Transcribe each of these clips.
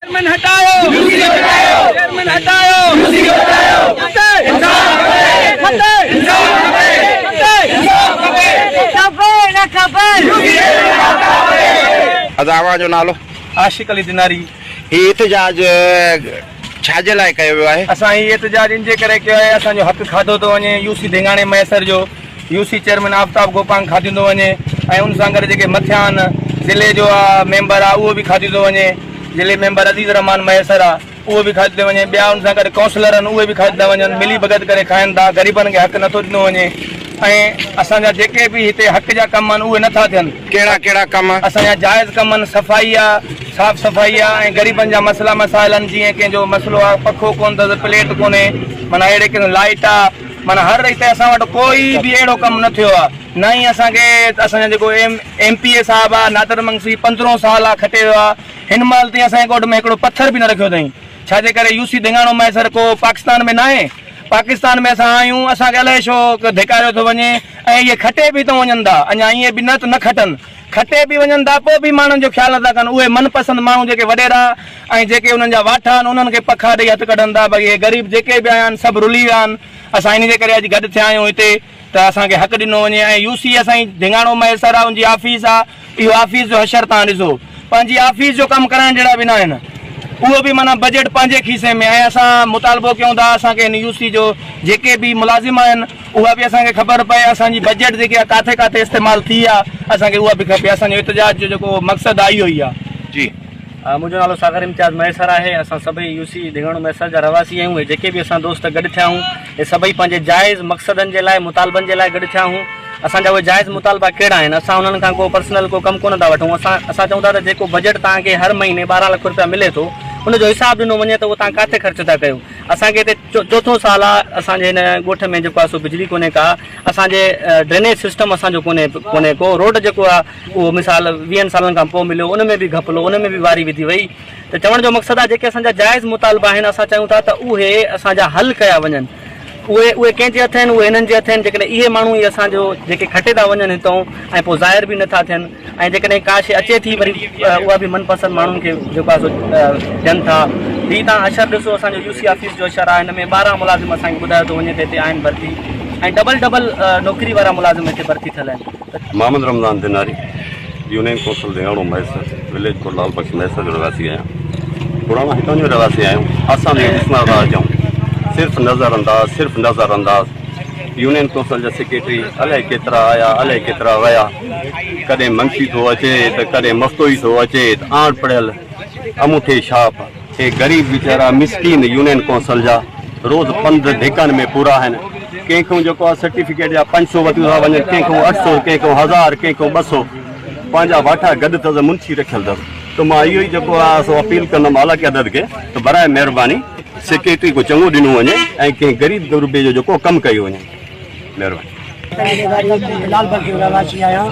Chairman हटाओ, chairman हटाओ, अदावा जो नालो आशिक अली दिनारी। ही एहतजाज छाजे लाइ कयो वियो आहे? असां ही एहतजाज इन जे करे कयो आहे, असांजो हक़ खाधो थो वञे। यूसी धिंगाणे मैसर जो यूसी चेयरमैन आफ्ताब गोपांग खाधींदो वञे ऐं उन सां गॾु जेके मथियां आहिनि ज़िले जो मेंबर आहे उहो बि खाधींदो वञे। ज़िले मेंबर अज़ीज़ रहमान मैसर आहे उहो बि खाधींदो वञे। ॿिया उन सां गॾु काउंसलर आहिनि उहे बि खाधींदा वञनि, मिली भगत करे खाइनि था। ग़रीबनि खे हक़ नथो ॾिनो वञे ऐं असांजा जेके बि हिते हक़ जा कम आहिनि उहे नथा थियनि। कहिड़ा कहिड़ा कम? असांजा जाइज़ कम आहिनि, सफ़ाई आहे, साफ़ सफ़ाई आहे ऐं ग़रीबनि जा मसइला मसाइल आहिनि। जीअं कंहिंजो मसइलो आहे पखो कोन अथसि, प्लेट कोन्हे, माना अहिड़े कंहिं लाइट आहे, माना हर हिते असां वटि कोई बि अहिड़ो कमु न थियो आहे। न ई असांखे असांजा जेको MPA साहिबु आहे नादर मंगसी 15 साल आहे खटे वियो आहे। हिन महिल ताईं असांजे कोर्ट में हिकिड़ो पथर बि न रखियो अथई। छाजे करे यूसी धिंगाणो मैसर को पाकिस्तान में न आहे। पाकिस्तान में असां आहियूं, असांखे अलाए छो धिकारियो थो वञे ऐं इहे खटे बि थो वञनि था। अञा ईअं बि न खटनि, खटे बि वञनि था, पोइ बि माण्हुनि जो ख़्यालु नथा कनि। उहे मनपसंद माण्हू जेके वॾेरा ऐं जेके उन्हनि जा वाठा आहिनि उन्हनि खे पखा ॾेई हथु कढनि था। भई इहे ग़रीब जेके बि आया आहिनि सभु रुली विया आहिनि। असां इन जे करे अॼु गॾु थिया आहियूं हिते त असांखे हक़ ॾिनो वञे। ऐं यूसी असांजी धिंगाणो मैसर आहे, उनजी ऑफिस आहे। इहो ऑफिस जो हशर तव्हां ॾिसो, पंहिंजी ऑफिस जो कमु कराइण जहिड़ा बि न आहिनि। उहो बि माना बजट पंहिंजे खीसे में। ऐं असां मुतालबो कयूं था असांखे हिन यूसी जो जेके बि मुलाज़िम आहिनि उहा बि असांखे ख़बर पए असांजी बजट जेकी आहे किथे किथे इस्तेमालु थी आहे, असांखे उहा बि खपे। असांजो एहतजाज जो जेको मक़सदु आहे इहो ई आहे। जी, मुंहिंजो नालो सागर इम्तियाज़ मैसर आहे। असां सभई यूसी धिंगाणो मैसर जा रवासी आहियूं। जेके बि असां दोस्त गॾु थिया आहियूं हे सभई पंहिंजे जाइज़ मक़सदनि जे लाइ, मुतालबनि जे लाइ गॾु थिया आहियूं। असांजा उहे जाइज़ मुतालबा कहिड़ा आहिनि? असां उन्हनि खां को पर्सनल को कमु कोन था वठूं। असां चऊं था त जेको बजट तव्हांखे हर महीने 12 लाख रुपया मिले थो उनजो हिसाबु ॾिनो वञे त उहो तव्हां किथे ख़र्च था कयो। असांखे हिते चोथों साल आहे असांजे हिन ॻोठ में जेको आहे सो बिजली कोन्हे का, असांजे ड्रेनेज सिस्टम असांजो कोन्हे को, रोड जेको आहे उहो मिसाल 20 सालनि खां पोइ मिलियो, उन में बि घपलो, उन में बि वारी विधी वई। त चवण जो मक़सदु आहे जेके असांजा जाइज़ मुतालबा आहिनि असां चाहियूं था त उहे असांजा हल कया वञनि। उहे कंहिंजे हथ आहिनि, उहे हिननि जे हथ आहिनि। जेकॾहिं इहे माण्हू ई असांजो जेके खटे था वञनि हितां ऐं पोइ ज़ाहिर बि नथा थियनि ऐं जेकॾहिं का शइ अचे थी वरी उहा बि मनपसंद माण्हुनि खे जेको आहे सो ॾियनि था। हीअ तव्हां अशर ॾिसो, असांजो यूसी ऑफिस जो अशर आहे, हिन में 12 मुलाज़िम असांखे ॿुधायो थो वञे त हिते आहिनि भर्ती ऐं डबल नौकरी वारा मुलाज़िम हिते भर्ती थियल आहिनि। मोहम्मद रमज़ान दिनारी, यूनियन कौंसिल धिंगाणो मैसर, विलेज कोट लाल बख्श मैसर जो रवासी आहियां। पुराणा हितां जो रवासी आहियूं। असां बि ॾिसंदा था अचूं, सिर्फ़ु नज़र अंदाज़ यूनियन कौंसिल जा सेक्रेटरी अलाए केतिरा आया, अलाए केतिरा विया। कॾहिं मंशी थो अचे त कॾहिं मस्तोई थो अचे त आण पढ़ियल अमूठे छाप। हे ग़रीब वीचारा मिसकीन यूनियन कौंसिल जा रोज़ 15 धिकनि में पूरा आहिनि। कंहिंखो जेको आहे सर्टिफिकेट जा 500 वठी था वञनि, कंहिंखो 800, कंहिंखो 1000, कंहिंखो 200। पंहिंजा वाठा गॾु अथसि, मुंशी रखियल अथसि। त मां इहो ई जेको आहे सो अपील कंदुमि आला क़यादत खे त बराए महिरबानी सेक्रेटरी को चङो ॾिनो वञे ऐं कंहिं ग़रीब गुरबे जो जेको कमु कयो वञे। महिरबानी। लाल बाग जो रवासी आहियां।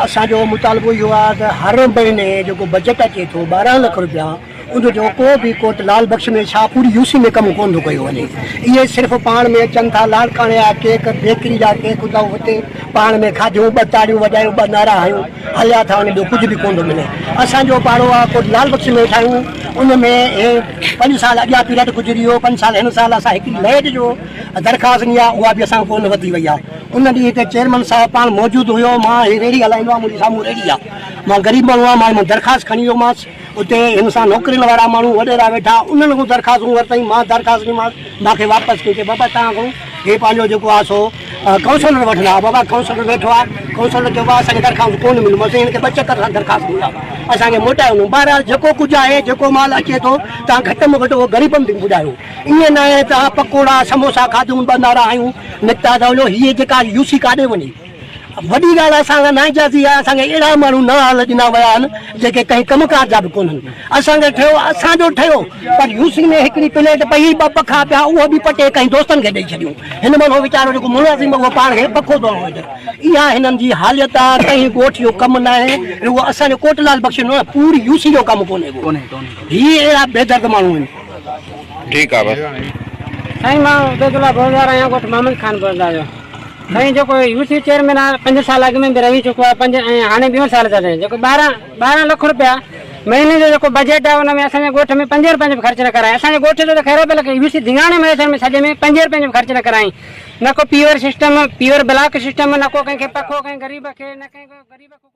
असांजो मुतालबो इहो आहे त हर महीने जेको बजट अचे थो 12 लाख रुपया, उनजो को बि कोर्ट लाल बख्श में छा पूरी यूसी में कमु कोन थो कयो वञे। इहे सिर्फ़ु पाण में अचनि था, लाड़काणे जा केक, बेकरी जा केक था हुते पाण में खाधियूं, 2 ताड़ियूं वॼायूं, 2 नारा हयूं, हलिया था वञे, ॿियो कुझु बि कोन थो मिले। असांजो पाड़ो आहे कोर्ट लाल बख्श में ठाहियूं, उन में 5 साल अॻियां पीरियड गुज़री वियो, 5 साल हिन साल असां हिकिड़ी लैट जो दरख़्वास्त ॾिनी आहे, उहा बि असां कोन वधी वई आहे। उन ॾींहुं हिते चेयरमैन साहिबु पाण मौजूदु हुयो। मां हे रेड़ी हलाईंदो आहियां, मुंहिंजे साम्हूं रेड़ी आहे। मां ग़रीब माण्हू आहियां, मां दरख़्वास्त खणी वियोमांसि। उते हिन सां नौकिरियुनि वारा माण्हू वॾेरा वेठा, उन्हनि खां दरख़्वास्तूं वरितई। मां दरख़्वास्त ॾींदोमांसि, मूंखे वापसि कई कि बाबा तव्हां खां हे पंहिंजो जेको आहे सो काउंसलर वठंदा। बाबा काउंसलर वेठो आहे, काउंसलर चयो आहे असांखे दरख़्वास्त कोन मिलियो। असां हिनखे 75 सां दरख़्वास्त ॾींदा, असांखे मोटाए वञूं। बहरहाल जेको कुझु आहे, जेको माल अचे थो, तव्हां घटि में घटि उहो ग़रीबनि खे ॿुधायो। ईअं न आहे तव्हां पकोड़ा समोसा खाधूं, 2 नारा आहियूं, निकिता था वञो। हीअ जेका यूसी काॾे वञे? वॾी ॻाल्हि असांखां नाइजाज़ी आहे। असांखे अहिड़ा माण्हू न हाल ॾिना विया आहिनि जेके कंहिं कमकार जा बि कोन्हनि। असांखे ठहियो, असांजो ठहियो, पर यूसी में हिकिड़ी प्लेट पई, 2 पखा पिया, उहो बि पटे कंहिं दोस्तनि खे ॾेई छॾियूं। हिन महिल उहो वीचारो जेको मुलाज़िम उहो पाण खे पखो थो वठे। इहा हिननि जी हालत आहे। कंहिं ॻोठ जो कमु न आहे, उहो असांजो कोट लाल बख्श न, पूरी यूसी जो कमु कोन्हे। हीअ अहिड़ा बेदर्द माण्हू आहिनि। ठीकु आहे बसि। साईं मां उबैदुल्ला बोलदार आहियां, ॻोठ मोहम्मद खान बोलदार जो। साईं जेको यूसी चेयरमैन आहे 5 साल अॻु में बि रही चुको आहे, 5 ऐं हाणे 2 साल था थियनि। जेको 12 लाख रुपया महीने जो जेको बजट आहे हुन में असांजे ॻोठ में 5 रुपए जो ख़र्च न कराए। असांजे ॻोठ जो त ख़ैर पियो लॻे, यूसी धिंगाणे में में सॼे में 5 रुपए जो ख़र्च न कराई। न को pure system, pure block system, न को कंहिंखे पखो कंहिं ग़रीब खे, न कंहिं ग़रीब खे